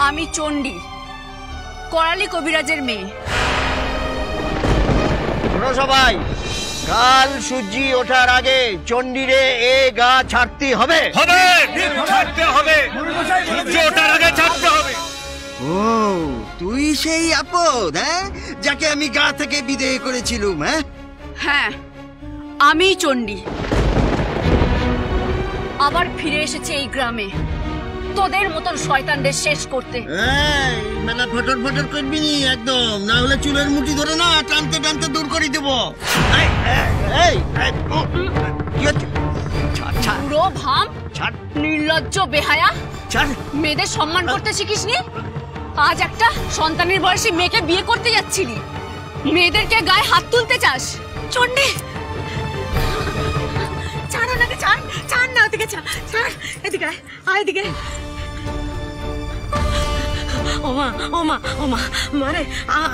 আমি চণ্ডী, করালি কবিরাজের মেয়ে। সবাই, কাল সূর্যি ওঠার আগে চণ্ডীরে এ গা ছাড়তে হবে। ছাড়তে হবে, সূর্য ওঠার আগে ছাড়তে হবে। ও, তুই সেই আপদ, হ্যাঁ, যাকে আমি গা থেকে বিদায় করেছিলুম। হ্যাঁ, আমি চণ্ডী আবার ফিরে এসেছে এই গ্রামে তোদের মতন শয়তানদের শেষ করতে। মেলা ফটর ফটর করবি নি একদম, না হলে চুলের মুঠি ধরে না টানতে টানতে দূর করে দেব। পুরো ভাম, নির্লজ্জ বেহায়া, মেয়েদের সম্মান করতে শিখিসনি। আজ একটা সন্তানের বয়সী মেয়েকে বিয়ে করতে যাচ্ছিলি, মেয়েদেরকে গায়ে হাত তুলতে চাস। চণ্ডী, ছাড় ওনাকে, ছাড়, ছাড় না ওদিকে, ছাড়, এদিকে আয়, এদিকে। ওমা ওমা ওমা, মারে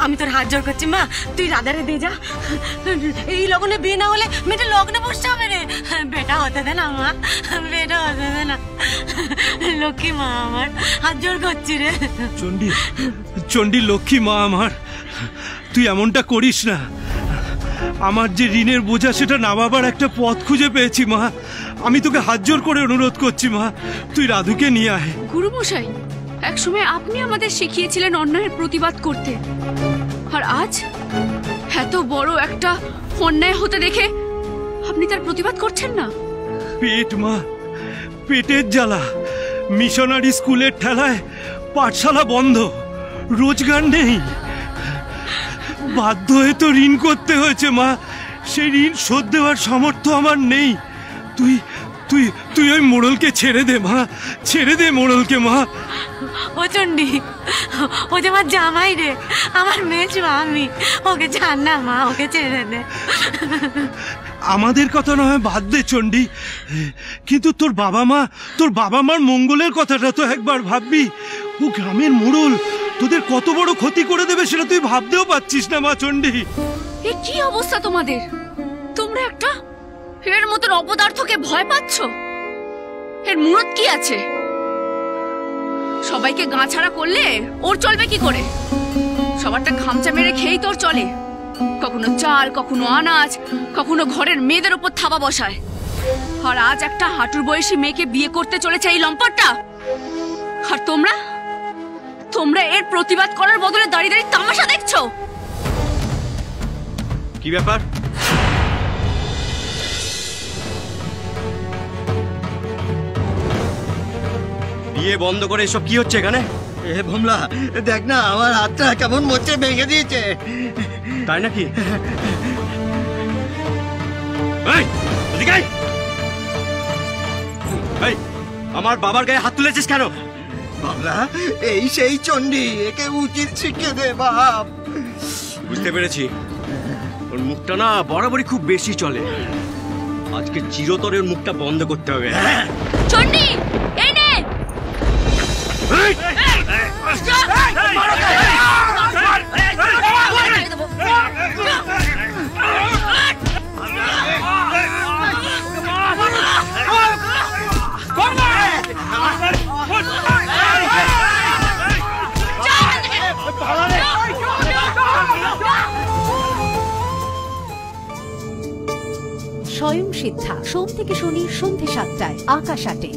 আমি তোর হাত জোর করছি মা, তুই রাধারে দিয়ে যা। এই লগ্নে বিয়ে না হলে মেয়েটা লগ্নে বসতে হবে রে। বেটা হতে দে না মা, বেটা হতে দে না। লক্ষ্মী মা আমার, হাত জোর করছি রে। চণ্ডী, চণ্ডী লক্ষ্মী মা আমার, তুই এমনটা করিস না। আমার যে ঋণের বোঝা সেটা নামাবার একটা পথ খুঁজে পেয়েছি মা। আমি তোকে হাত জোর করে অনুরোধ করছি মা, তুই রাধুকে নিয়ে আয়। গুরুমশাই, একসময় আপনি আমাদের শিখিয়েছিলেন অন্যায়ের প্রতিবাদ করতে, আর আজ এত বড় একটা অন্যায় হতে দেখে আপনি তার প্রতিবাদ করছেন না। পেট মা, পেটের জ্বালা, মিশনারি স্কুলের ঠেলায় পাঠশালা বন্ধ, রোজগার নেই, বাধ্য হয়ে তো ঋণ করতে হয়েছে মা। সেই ঋণ শোধ দেওয়ার সামর্থ্য আমার নেই। তুই তুই তুই ওই মোড়লকে ছেড়ে দে মা, ছেড়ে দে মোড়লকে মা। ও চণ্ডী, ও যে আমার জামাই রে, আমার মেয়ে আমি, ওকে ছাড় না মা, ওকে ছেড়ে দে। আমাদের কথা না হয় বাদ দে চণ্ডী, কিন্তু তোর বাবা মার মঙ্গলের কথাটা তো একবার ভাববি। ও গ্রামের মোড়ল, তোদের কত বড় ক্ষতি করে দেবে সেটা তুই ভাবতেও পাচ্ছিস না মা চণ্ডী। এ কি অবস্থা তোমাদের? তোমরা একটা এর মতন অপদার্থকে ভয় পাচ্ছ? এর মুরত কি আছে? সবাইকে গাঁ ছাড়া করলে ওর চলবে কি করে? সবারটা খামচা মেরে খেয়েই তোর চলে। কখনো চাল, কখনো আনাজ, কখনো ঘরের মেয়েদের উপর থাবা বসায়। আর আজ একটা হাঁটুর বয়সী মেয়েকে বিয়ে করতে চলেছে এই লম্পটটা। আর তোমরা এর প্রতিবাদ করার বদলে দাঁড়িয়ে দাঁড়িয়ে তামাশা দেখছো। কি ব্যাপার? বিয়ে বন্ধ করে এসব কি হচ্ছে এখানে? এ ভোমলা, দেখ না আমার হাতটা কেমন মোচে ভেঙে দিয়েছে। তাই নাকি? আমার বাবার গায়ে হাত তুলেছিস কেন? ভোমলা, এই সেই চণ্ডী, একে উচিত শিক্ষা দে বাপ। বুঝতে পেরেছি, ওর মুখটা না বরাবরই খুব বেশি চলে। আজকে চিরতরে ওর মুখটা বন্ধ করতে হবে। চণ্ডী, এই নে। স্বয়ং সিদ্ধা, সোম থেকে শনি সন্ধ্যে ৭টায়, আকাশ ৮-এ।